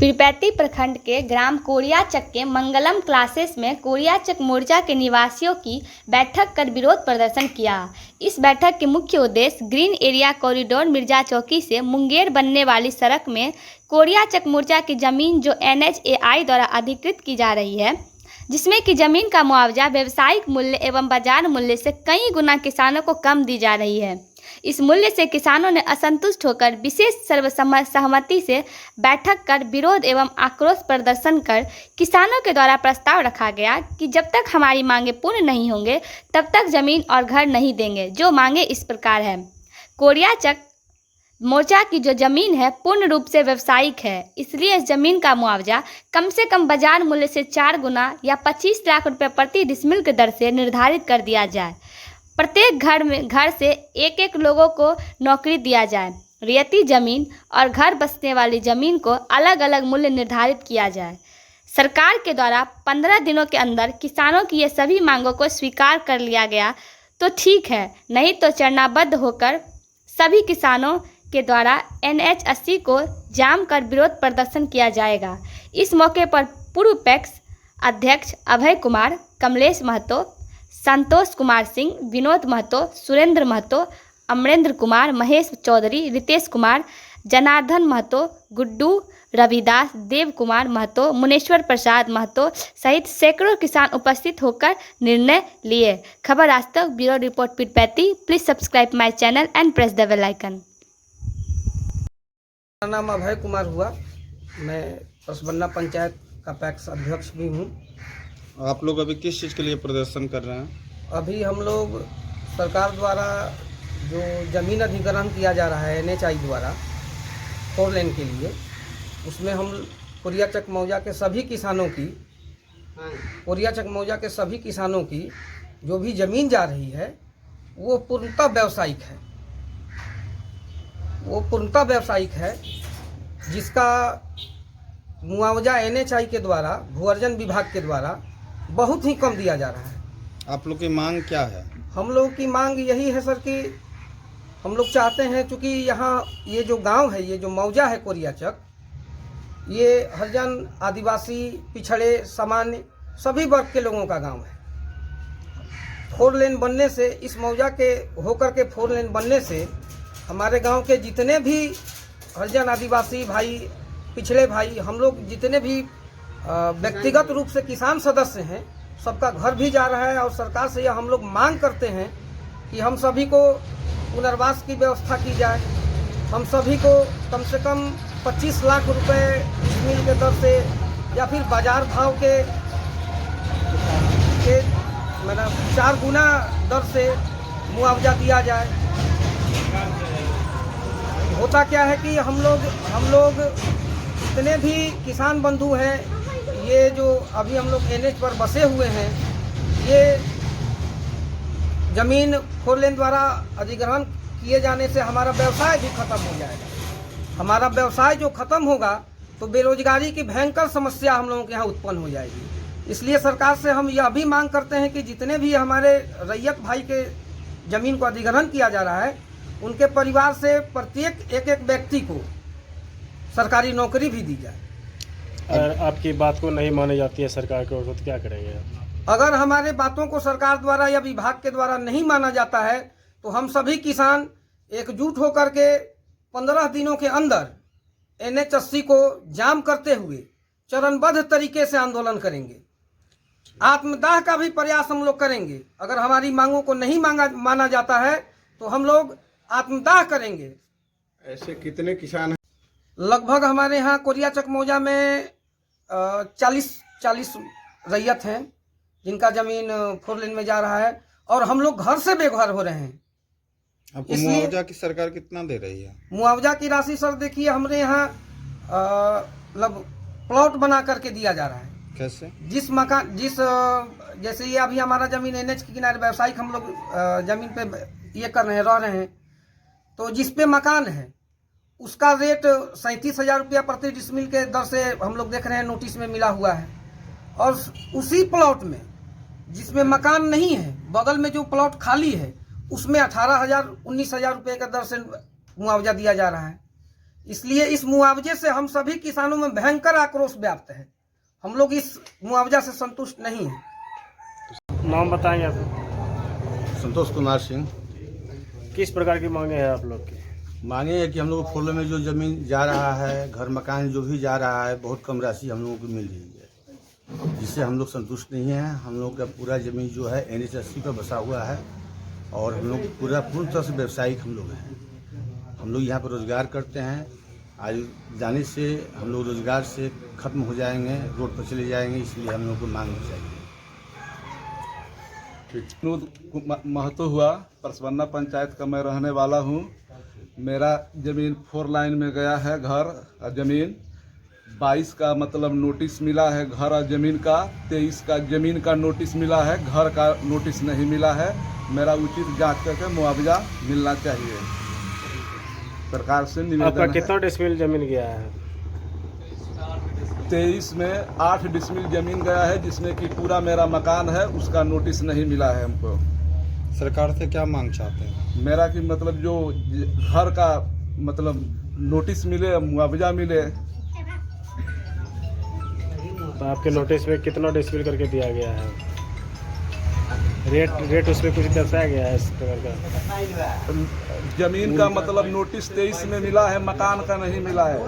पीरपैंती प्रखंड के ग्राम कोरियाचक के मंगलम क्लासेस में कोरियाचक मोर्चा के निवासियों की बैठक कर विरोध प्रदर्शन किया। इस बैठक के मुख्य उद्देश्य green area corridor Mirza Chowki से मुंगेर बनने वाली सड़क में कोरियाचक मोर्चा की जमीन जो NHAI द्वारा अधिकृत की जा रही है, जिसमें कि जमीन का मुआवजा व्यावसायिक मूल्य एवं बाजार मूल्य से कई गुना किसानों को कम दी जा रही है। इस मूल्य से किसानों ने असंतुष्ट होकर विशेष सर्वसम्मति से बैठक कर विरोध एवं आक्रोश प्रदर्शन कर किसानों के द्वारा प्रस्ताव रखा गया कि जब तक हमारी मांगे पूर्ण नहीं होंगे तब तक जमीन और घर नहीं देंगे। जो मांगे इस प्रकार है। कोरियाचक मोर्चा की जो जमीन है पूर्ण रूप से व्यावसायिक है, इसलिए इस जमीन का मुआवजा कम से कम बाजार मूल्य से 4 गुना या 25 लाख रुपये प्रति डिसमिल के दर से निर्धारित कर दिया जाए। प्रत्येक घर से एक लोगों को नौकरी दिया जाए। रियायती जमीन और घर बसने वाली जमीन को अलग अलग मूल्य निर्धारित किया जाए। सरकार के द्वारा 15 दिनों के अंदर किसानों की ये सभी मांगों को स्वीकार कर लिया गया तो ठीक है, नहीं तो चरणबद्ध होकर सभी किसानों के द्वारा NH80 को जाम कर विरोध प्रदर्शन किया जाएगा। इस मौके पर पूर्व पैक्स अध्यक्ष अभय कुमार, कमलेश महतो, संतोष कुमार सिंह, विनोद महतो, सुरेंद्र महतो, अमरेंद्र कुमार, महेश चौधरी, रितेश कुमार, जनार्दन महतो, गुड्डू रविदास, देव कुमार महतो, मुनेश्वर प्रसाद महतो सहित सैकड़ों किसान उपस्थित होकर निर्णय लिए। खबर आज तक bureau report Pirpainti. Please subscribe my channel and press the bell icon. मेरा नाम अभय कुमार हुआ। मैं रसबन्ना पंचायत का पैक्स अध्यक्ष भी हूँ। आप लोग अभी किस चीज़ के लिए प्रदर्शन कर रहे हैं? अभी हम लोग सरकार द्वारा जो ज़मीन अधिग्रहण किया जा रहा है NHAI द्वारा 4 लेन के लिए, उसमें हम कोरियाचक मौजा के सभी किसानों की जो भी ज़मीन जा रही है वो पूर्णतः व्यावसायिक है, जिसका मुआवजा NHAI के द्वारा, भू-अर्जन विभाग के द्वारा बहुत ही कम दिया जा रहा है। आप लोग की मांग क्या है? हम लोग की मांग यही है सर कि हम लोग चाहते हैं, चूँकि यहाँ ये जो गांव है, ये जो मौजा है कोरियाचक, ये हरिजन, आदिवासी, पिछड़े, सामान्य सभी वर्ग के लोगों का गांव है। 4 लेन बनने से, इस मौजा के होकर के 4 लेन बनने से हमारे गांव के जितने भी हरिजन, आदिवासी भाई, पिछड़े भाई, हम लोग जितने भी व्यक्तिगत रूप से किसान सदस्य हैं, सबका घर भी जा रहा है। और सरकार से यह हम लोग मांग करते हैं कि हम सभी को पुनर्वास की व्यवस्था की जाए। हम सभी को कम से कम 25 लाख रुपए डिसमिल के दर से या फिर बाजार भाव के मतलब 4 गुना दर से मुआवजा दिया जाए। होता क्या है कि हम लोग जितने भी किसान बंधु हैं, ये जो अभी हम लोग NH पर बसे हुए हैं, ये जमीन 4 लेन द्वारा अधिग्रहण किए जाने से हमारा व्यवसाय भी खत्म हो जाएगा। हमारा व्यवसाय जो खत्म होगा तो बेरोजगारी की भयंकर समस्या हम लोगों के यहाँ उत्पन्न हो जाएगी। इसलिए सरकार से हम यह भी मांग करते हैं कि जितने भी हमारे रैयत भाई के जमीन को अधिग्रहण किया जा रहा है, उनके परिवार से प्रत्येक एक व्यक्ति को सरकारी नौकरी भी दी जाए। अगर आपकी बात को नहीं मानी जाती है सरकार की ओर से तो क्या करेंगे? अगर हमारे बातों को सरकार द्वारा या विभाग के द्वारा नहीं माना जाता है तो हम सभी किसान एकजुट होकर के 15 दिनों के अंदर NH80 को जाम करते हुए चरणबद्ध तरीके से आंदोलन करेंगे। आत्मदाह का भी प्रयास हम लोग करेंगे। अगर हमारी मांगों को नहीं माना जाता है तो हम लोग आत्मदाह करेंगे। ऐसे कितने किसान हैं? लगभग हमारे यहाँ कोरियाचक मौजा में 40 रैयत हैं जिनका जमीन 4 लेन में जा रहा है, और हम लोग घर से बेघर हो रहे हैं। आपको मुआवजा की सरकार कितना दे रही है? मुआवजा की राशि सर देखिए, हमारे यहाँ मतलब प्लॉट बना करके दिया जा रहा है। कैसे? जैसे ये अभी हमारा जमीन NH के किनारे व्यावसायिक हम लोग जमीन पे ये कर रहे हैं, रह रहे हैं, तो जिस पे मकान है उसका रेट 37,000 रुपया प्रति डिसमिल के दर से हम लोग देख रहे हैं, नोटिस में मिला हुआ है। और उसी प्लॉट में जिसमें मकान नहीं है, बगल में जो प्लॉट खाली है, उसमें 18,000 19,000 रुपये के दर से मुआवजा दिया जा रहा है। इसलिए इस मुआवजे से हम सभी किसानों में भयंकर आक्रोश व्याप्त है। हम लोग इस मुआवजा से संतुष्ट नहीं हैं। नाम बताएंगे आप? संतोष कुमार सिंह। किस प्रकार की मांगे हैं आप लोग की? मांगे है कि हम लोग को फूलों में जो जमीन जा रहा है, घर मकान जो भी जा रहा है, बहुत कम राशि हम लोगों को मिल रही है, जिससे हम लोग संतुष्ट नहीं हैं। हम लोग का पूरा जमीन जो है NH80 पर बसा हुआ है और हम लोग पूरा पूर्ण तरह से व्यवसायिक हम लोग हैं। हम लोग यहाँ पर रोजगार करते हैं। आज जाने से हम लोग रोजगार से खत्म हो जाएंगे, रोड पर चले जाएंगे, इसलिए हम लोग को मांगनी चाहिए। विष्णु महतो हुआ, परसवन्ना पंचायत का मैं रहने वाला हूँ। मेरा जमीन 4 लाइन में गया है, घर और जमीन। 22 का मतलब नोटिस मिला है घर और जमीन का, 23 का जमीन का नोटिस मिला है, घर का नोटिस नहीं मिला है। मेरा उचित जांच करके मुआवजा मिलना चाहिए। सरकार से निवेदन आपका है। कितना डिसमिल जमीन गया है? 23 में 8 डिसमिल जमीन गया है, जिसमें कि पूरा मेरा मकान है, उसका नोटिस नहीं मिला है हमको। सरकार से क्या मांग चाहते हैं? मेरा कि मतलब जो घर का मतलब नोटिस मिले, मुआवजा मिले। तो आपके नोटिस में कितना डिसमिल करके दिया गया है? रेट उसमें कुछ दर्शाया गया है इस प्रकार का? जमीन का मतलब नोटिस 23 में मिला है, मकान का नहीं मिला है।